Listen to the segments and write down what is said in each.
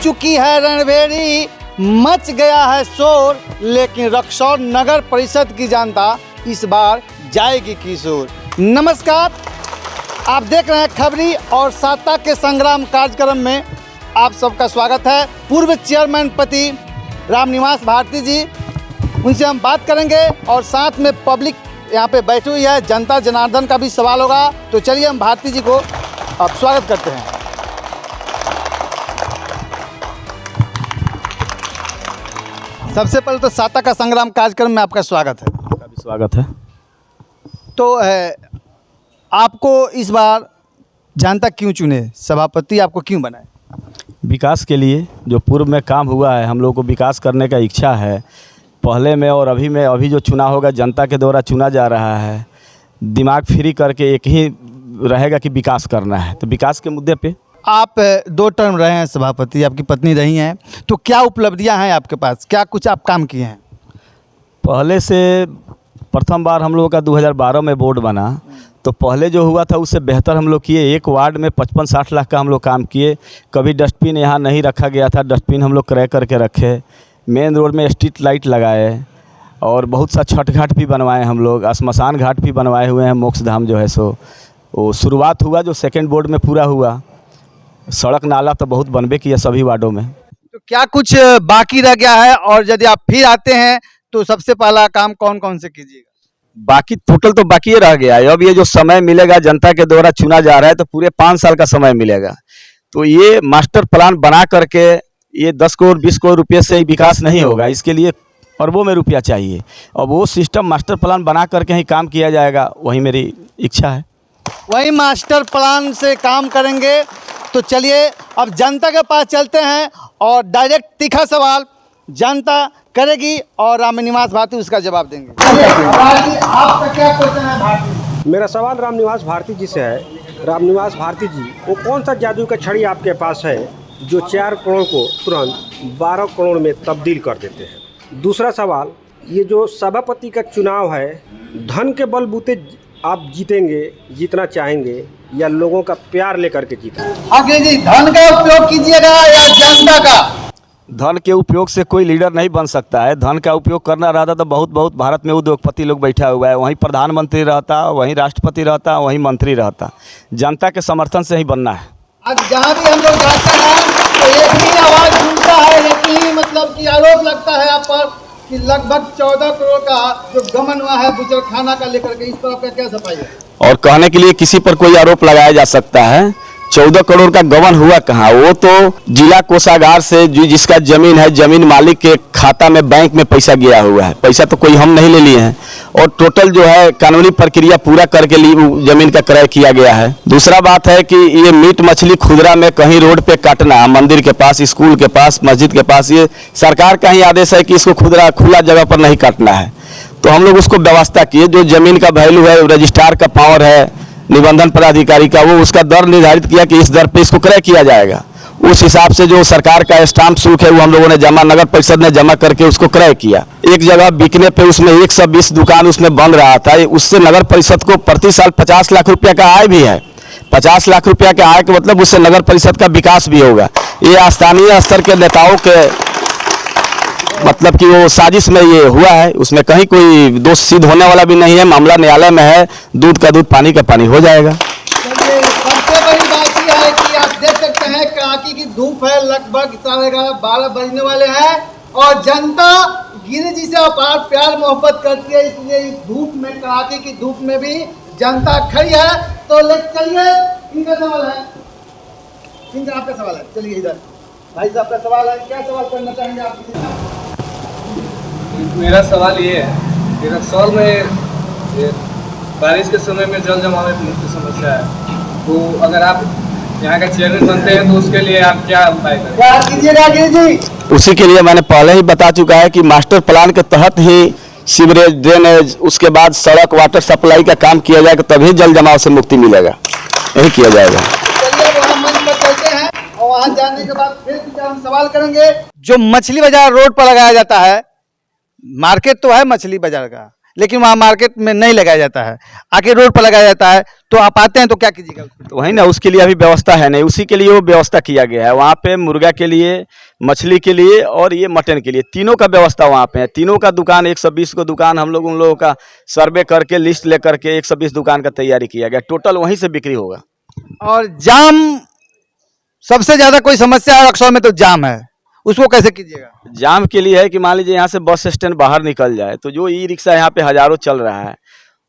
चुकी है रणभेरी, मच गया है शोर, लेकिन रक्सौल नगर परिषद की जनता इस बार जाएगी किशोर। नमस्कार, आप देख रहे हैं खबरी और साता के संग्राम कार्यक्रम में आप सबका स्वागत है। पूर्व चेयरमैन पति रामनिवास भारती जी, उनसे हम बात करेंगे और साथ में पब्लिक यहाँ पे बैठी हुई है, जनता जनार्दन का भी सवाल होगा। तो चलिए हम भारती जी को अब स्वागत करते हैं। सबसे पहले तो साता का संग्राम कार्यक्रम में आपका स्वागत है। आपका भी स्वागत है। तो आपको इस बार जनता क्यों चुने, सभापति आपको क्यों बनाए? विकास के लिए। जो पूर्व में काम हुआ है, हम लोग को विकास करने का इच्छा है, पहले में और अभी में। अभी जो चुनाव होगा जनता के द्वारा चुना जा रहा है, दिमाग फ्री करके एक ही रहेगा कि विकास करना है। तो विकास के मुद्दे पे आप 2 टर्म रहे हैं सभापति, आपकी पत्नी रही हैं, तो क्या उपलब्धियां हैं आपके पास, क्या कुछ आप काम किए हैं? पहले से प्रथम बार हम लोगों का 2012 में बोर्ड बना, तो पहले जो हुआ था उससे बेहतर हम लोग किए। एक वार्ड में 55-60 लाख का हम लोग काम किए। कभी डस्टबिन यहाँ नहीं रखा गया था, डस्टबिन हम लोग क्रय करके रखे। मेन रोड में स्ट्रीट लाइट लगाए और बहुत सा छठ घाट भी बनवाए हम लोग। श्मशान घाट भी बनवाए हुए हैं। मोक्ष धाम जो है सो वो शुरुआत हुआ जो सेकेंड बोर्ड में पूरा हुआ। सड़क नाला तो बहुत बनबे किया सभी वार्डों में। तो क्या कुछ बाकी रह गया है, और यदि आप फिर आते हैं तो सबसे पहला काम कौन कौन से कीजिएगा? बाकी टोटल तो बाकी रह गया है। अब ये जो समय मिलेगा जनता के द्वारा चुना जा रहा है, तो पूरे 5 साल का समय मिलेगा। तो ये मास्टर प्लान बना करके ये 10 करोड़ 20 करोड़ रुपये से विकास नहीं होगा। इसके लिए अरबों में रुपया चाहिए, और वो सिस्टम मास्टर प्लान बना करके ही काम किया जाएगा। वही मेरी इच्छा है, वही मास्टर प्लान से काम करेंगे। तो चलिए अब जनता के पास चलते हैं और डायरेक्ट तीखा सवाल जनता करेगी और रामनिवास भारती उसका जवाब देंगे। आपका क्या क्वेश्चन है भारती? मेरा सवाल रामनिवास भारती जी से है। रामनिवास भारती जी, वो कौन सा जादू का छड़ी आपके पास है जो 4 करोड़ को तुरंत 12 करोड़ में तब्दील कर देते हैं? दूसरा सवाल, ये जो सभापति का चुनाव है, धन के बलबूते आप जीतेंगे, जीतना चाहेंगे, या लोगों का प्यार लेकर के जीतेंगे? आगे जी, धन का उपयोग कीजिएगा या जनता का? धन के उपयोग से कोई लीडर नहीं बन सकता है। धन का उपयोग करना रहता तो बहुत भारत में उद्योगपति लोग बैठा हुआ है, वहीं प्रधानमंत्री रहता, वहीं राष्ट्रपति रहता, वहीं मंत्री रहता। जनता के समर्थन से ही बनना है। आज जहाँ भी हम लोग जाते हैं तो एक ही आवाज़ सुनता है, एक ही मतलब कि आरोप लगता है आप पर कि लगभग 14 करोड़ का जो गमन हुआ है बुजुर्गखाना का लेकर के। इस पर आपका क्या सफाई है? और कहने के लिए किसी पर कोई आरोप लगाया जा सकता है? 14 करोड़ का गबन हुआ कहाँ? वो तो जिला कोषागार से जिसका जमीन है, जमीन मालिक के खाता में बैंक में पैसा गया हुआ है। पैसा तो कोई हम नहीं ले लिए हैं, और टोटल जो है कानूनी प्रक्रिया पूरा करके लिए जमीन का क्रय किया गया है। दूसरा बात है कि ये मीट मछली खुदरा में कहीं रोड पे काटना, मंदिर के पास, स्कूल के पास, मस्जिद के पास, ये सरकार का ही आदेश है कि इसको खुदरा खुला जगह पर नहीं काटना है। तो हम लोग उसको व्यवस्था किए। जो जमीन का वैल्यू है, रजिस्ट्रार का पावर है, निबंधन पदाधिकारी का, वो उसका दर निर्धारित किया कि इस दर पे इसको क्रय किया जाएगा। उस हिसाब से जो सरकार का स्टाम्प शुल्क है वो हम लोगों ने जमा, नगर परिषद ने जमा करके उसको क्रय किया। एक जगह बिकने पे उसमें 120 दुकान उसमें बन रहा था। उससे नगर परिषद को प्रति साल 50 लाख रुपया का आय भी है। 50 लाख रुपया के आय के मतलब उससे नगर परिषद का विकास भी होगा। ये स्थानीय स्तर के नेताओं के मतलब कि वो साजिश में ये हुआ है। उसमें कहीं कोई दोष सिद्ध होने वाला भी नहीं है। मामला न्यायालय में है, दूध का दूध पानी का पानी हो जाएगा। सबसे बड़ी बात यह है कि आप देख सकते हैं कड़ाके की धूप है, लगभग 11:30-12 बजने वाले हैं, और जनता गिरी जी से अपार प्यार मोहब्बत करती है। इसलिए इस धूप में, कड़ाके की धूप में भी जनता खड़ी है। तो चलिए, इनका सवाल है, इनका आपका सवाल है। चलिए इधर भाई साहब का सवाल है, क्या सवाल करना चाहेंगे आप? मेरा सवाल ये है कि रक्सौल में बारिश के समय में जल जमाव एक मुख्य समस्या है। तो अगर आप यहाँ का चेयरमैन बनते हैं तो उसके लिए आप क्या उपाय करें? क्या कीजिएगा जी? उसी के लिए मैंने पहले ही बता चुका है कि मास्टर प्लान के तहत ही सीवरेज, ड्रेनेज, उसके बाद सड़क, वाटर सप्लाई का काम किया जाएगा, तभी जल जमाव से मुक्ति मिलेगा। यही किया जाएगा। चलिए वहाँ मंच पर चलते हैं और वहाँ जाने के बाद फिर हम सवाल करेंगे। जो मछली बाजार रोड पर लगाया जाता है, मार्केट तो है मछली बाजार का, लेकिन वहाँ मार्केट में नहीं लगाया जाता है, आके रोड पर लगाया जाता है, तो आप आते हैं तो क्या कीजिएगा उसमें? तो वही ना, उसके लिए अभी व्यवस्था है नहीं, उसी के लिए वो व्यवस्था किया गया है। वहाँ पे मुर्गा के लिए, मछली के लिए और ये मटन के लिए, तीनों का व्यवस्था वहाँ पे है। तीनों का दुकान 120 को दुकान हम लोग उन लोगों का सर्वे करके लिस्ट लेकर के 120 दुकान का तैयारी किया गया, टोटल वहीं से बिक्री होगा। और जाम, सबसे ज्यादा कोई समस्या है रक्सौल में तो जाम है, उसको कैसे कीजिएगा? जाम के लिए है कि मान लीजिए यहाँ से बस स्टैंड बाहर निकल जाए तो जो ई रिक्शा यहाँ पे हजारों चल रहा है,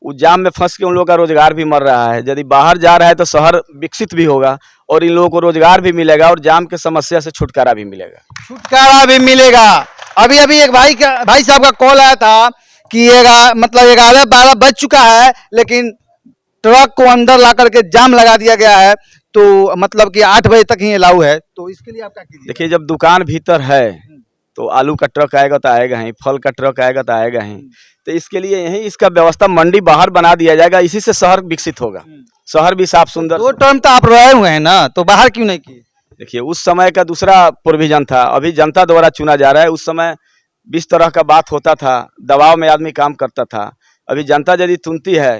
उस जाम में फंस के उन लोगों का रोजगार भी मर रहा है। यदि बाहर जा रहा है तो शहर विकसित भी होगा और इन लोगों को रोजगार भी मिलेगा और जाम के समस्या से छुटकारा भी मिलेगा। छुटकारा भी मिलेगा। अभी अभी एक भाई साहब का कॉल आया था कि 11-12 बज चुका है, लेकिन ट्रक को अंदर ला करके जाम लगा दिया गया है, तो मतलब कि 8 बजे तक ही अलाउ है, तो इसके लिए आप क्या कीजिए? देखिए, जब दुकान भीतर है तो आलू का ट्रक आएगा तो आएगा ही, फल का ट्रक आएगा तो आएगा ही, तो इसके लिए यही इसका व्यवस्था मंडी बाहर बना दिया जाएगा, इसी से शहर विकसित होगा, शहर भी साफ सुंदर। 2 टर्म तो आप रहे हुए हैं ना, तो बाहर क्यों नहीं किए? देखिए, उस समय का दूसरा प्रोविजन था, अभी जनता द्वारा चुना जा रहा है। उस समय 20 तरह का बात होता था, दबाव में आदमी काम करता था। अभी जनता यदि चुनती है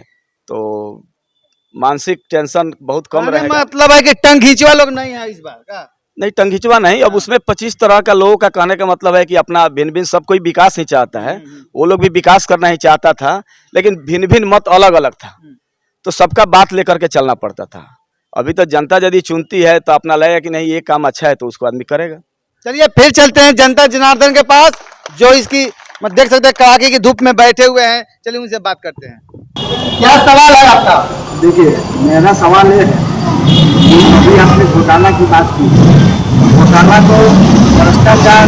तो मानसिक टेंशन बहुत कम रहेगा। मतलब है कि टंग खींचवा लोग नहीं है इस बार का? नहीं, टंगिचवा नहीं, अब उसमें 25 तरह का लोगों का कहने का मतलब है कि अपना भिन्न भिन्न, सब कोई विकास ही चाहता है, वो लोग भी विकास करना ही चाहता था, लेकिन भिन्न भिन्न मत अलग अलग था, तो सबका बात लेकर के चलना पड़ता था। अभी तो जनता यदि चुनती है तो अपना लगेगा कि नहीं ये काम अच्छा है तो उसको आदमी करेगा। चलिए फिर चलते हैं जनता जनार्दन के पास, जो इसकी देख सकते हैं कड़ाके की धूप में बैठे हुए हैं। चलिए उनसे बात करते हैं। क्या सवाल है आपका? देखिए, मेरा सवाल ये है, अभी आपने घोटाला की बात की, घोटाला को भ्रष्टाचार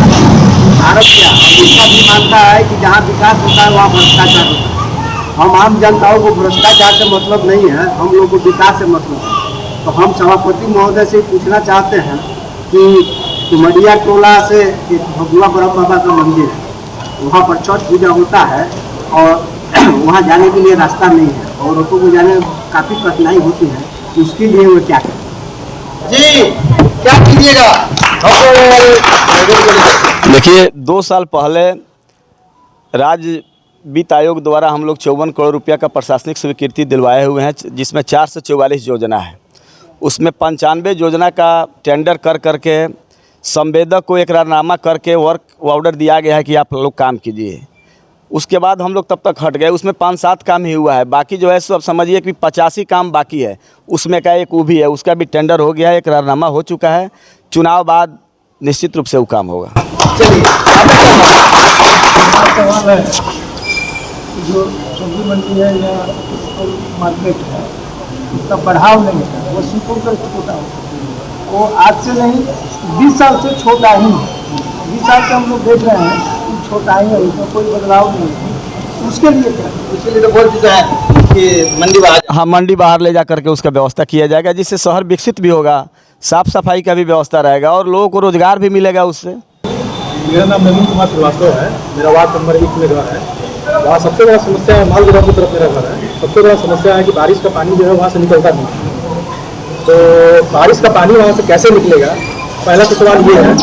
भारत क्या इसका भी मानता है कि जहाँ विकास होता है वहाँ भ्रष्टाचार होता है। हम आम जनताओं को भ्रष्टाचार से मतलब नहीं है, हम लोग को विकास से मतलब है। तो हम सभापति महोदय से पूछना चाहते हैं कि मडिया टोला से एक भगवा ब्रह्म बाबा का मंदिर है, वहाँ पर छठ पूजा होता है और वहाँ जाने के लिए रास्ता नहीं है, औरतों को जाने में काफ़ी कठिनाई होती है, उसके लिए वो क्या करें? जी, क्या कीजिएगा? देखिए, 2 साल पहले राज्य वित्त आयोग द्वारा हम लोग 54 करोड़ रुपया का प्रशासनिक स्वीकृति दिलवाए हुए हैं, जिसमें 444 योजना है। उसमें 95 योजना का टेंडर कर करके संवेदक को एकरारनामा करके वर्क ऑर्डर दिया गया है कि आप लोग काम कीजिए। उसके बाद हम लोग तब तक हट गए, उसमें 5-7 काम ही हुआ है, बाकी जो है सब समझिए कि 85 काम बाकी है। उसमें का एक वो भी है, उसका भी टेंडर हो गया है, एकरारनामा हो चुका है, चुनाव बाद निश्चित रूप से वो काम होगा। चलिए सवाल है, जो सब्जी मंडी है या मार्केट है, उसका बढ़ाव नहीं है, वो सिंपल कर छोटा हो, वो आज से नहीं 20 साल से छोटा ही, 20 साल से हम लोग देख रहे हैं छोटा ही है, उसमें कोई बदलाव नहीं है। उसके लिए क्या? उसके लिए तो बोल चुका है कि मंडी बाहर, हाँ, मंडी बाहर ले जा करके उसका व्यवस्था किया जाएगा, जिससे शहर विकसित भी होगा, साफ सफाई का भी व्यवस्था रहेगा और लोगों को रोजगार भी मिलेगा उससे। मेरा नाम नवीन कुमार श्रीवास्तव है, मेरा वार्ड नंबर 1 में घर है। वहाँ सबसे बड़ा समस्या है, मालगुड़ा की तरफ मेरा घर है। सबसे बड़ा समस्या है कि बारिश का पानी जो है वहाँ से निकलता नहीं है, तो बारिश का पानी वहाँ से कैसे निकलेगा, पहला तो सवाल ये है।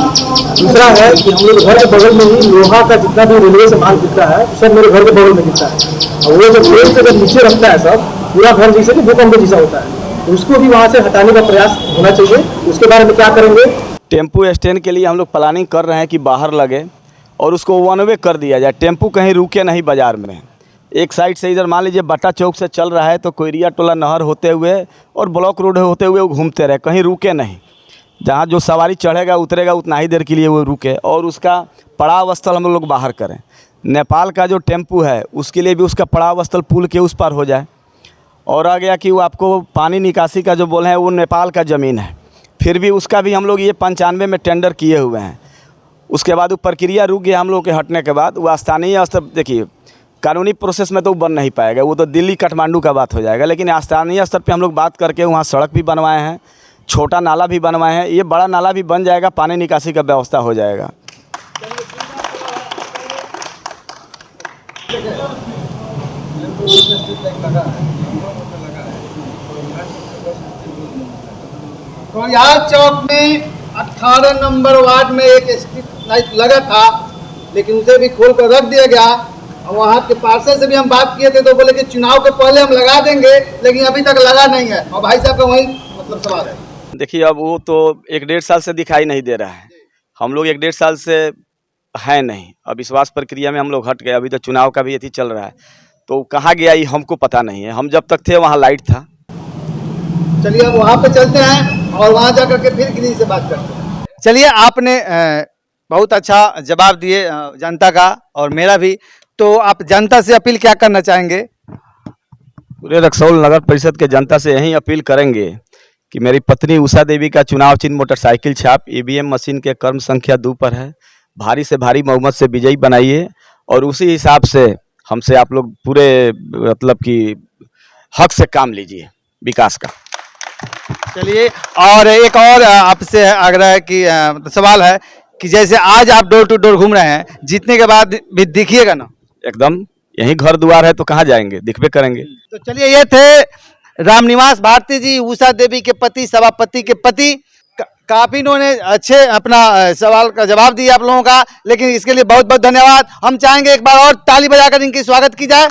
दूसरा है कि हम लोग घर के बगल में ही लोहा का जितना भी रेलवे से माल गिरता है सब मेरे घर के बगल में गिरता है, और वो जो ट्रेन से जब नीचे रखता है सब पूरा घर जैसे कि भूकंप जैसा होता है, उसको भी वहाँ से हटाने का प्रयास होना चाहिए। उसके बारे में क्या करेंगे? टेम्पू स्टैंड के लिए हम लोग प्लानिंग कर रहे हैं कि बाहर लगे और उसको 1 वे कर दिया जाए, टेम्पू कहीं रुके नहीं बाजार में। एक साइड से इधर मान लीजिए बट्टा चौक से चल रहा है तो कोयरिया टोला नहर होते हुए और ब्लॉक रोड होते हुए वो घूमते रहे, कहीं रुके नहीं। जहाँ जो सवारी चढ़ेगा उतरेगा उतना ही देर के लिए वो रुके और उसका पड़ाव स्थल हम लोग बाहर करें। नेपाल का जो टेम्पू है उसके लिए भी उसका पड़ाव स्थल पुल के उस पार हो जाए। और आ गया कि वो आपको पानी निकासी का जो बोले हैं वो नेपाल का ज़मीन है, फिर भी उसका भी हम लोग ये 95 में टेंडर किए हुए हैं। उसके बाद वो प्रक्रिया रुक गया हम लोग के हटने के बाद, वो स्थानीय स्तर, देखिए कानूनी प्रोसेस में तो बन नहीं पाएगा, वो तो दिल्ली काठमांडू का बात हो जाएगा, लेकिन स्थानीय स्तर पे हम लोग बात करके वहाँ सड़क भी बनवाए हैं, छोटा नाला भी बनवाए हैं, ये बड़ा नाला भी बन जाएगा, पानी निकासी का व्यवस्था हो जाएगा। कोरियाल चौक में 18 नंबर वार्ड में एक स्ट्रीट लाइट लगा था, लेकिन उसे भी खोल कर रख दिया गया वहाँ के पार्षद से भी हम बात किए थे तो बोले कि चुनाव के पहले हम लगा देंगे, लेकिन अभी तक लगा नहीं है। और भाई साहब का वही मतलब सवाल है। देखिए अब वो तो 1-1.5 साल से दिखाई नहीं दे रहा है, हम लोग 1-1.5 साल से है नहीं, अब विश्वास प्रक्रिया में हम लोग हट गए। अभी तो चुनाव का भी यही चल रहा है, तो कहाँ गया ये हमको पता नहीं है। हम जब तक थे वहाँ लाइट था। चलिए अब वहाँ पे चलते हैं और वहाँ जा करके फिर किसी से बात करते हैं। चलिए, आपने बहुत अच्छा जवाब दिए जनता का और मेरा भी। तो आप जनता से अपील क्या करना चाहेंगे? पूरे रक्सौल नगर परिषद के जनता से यही अपील करेंगे कि मेरी पत्नी उषा देवी का चुनाव चिन्ह मोटरसाइकिल छाप ईवीएम मशीन के क्रम संख्या 2 पर है। भारी से भारी बहुमत से विजयी बनाइए और उसी हिसाब से हमसे आप लोग पूरे मतलब कि हक से काम लीजिए विकास का। चलिए, और एक और आपसे आग्रह है कि सवाल है कि जैसे आज आप डोर टू डोर घूम रहे हैं, जीतने के बाद भी दिखिएगा ना? एकदम, यही घर द्वार है तो कहाँ जाएंगे, दिखबे करेंगे। तो चलिए, ये थे रामनिवास भारती जी, उषा देवी के पति, सभापति के पति। काफी इन्होंने अच्छे अपना सवाल का जवाब दिया आप लोगों का, लेकिन इसके लिए बहुत बहुत धन्यवाद। हम चाहेंगे एक बार और ताली बजाकर इनकी स्वागत की जाए।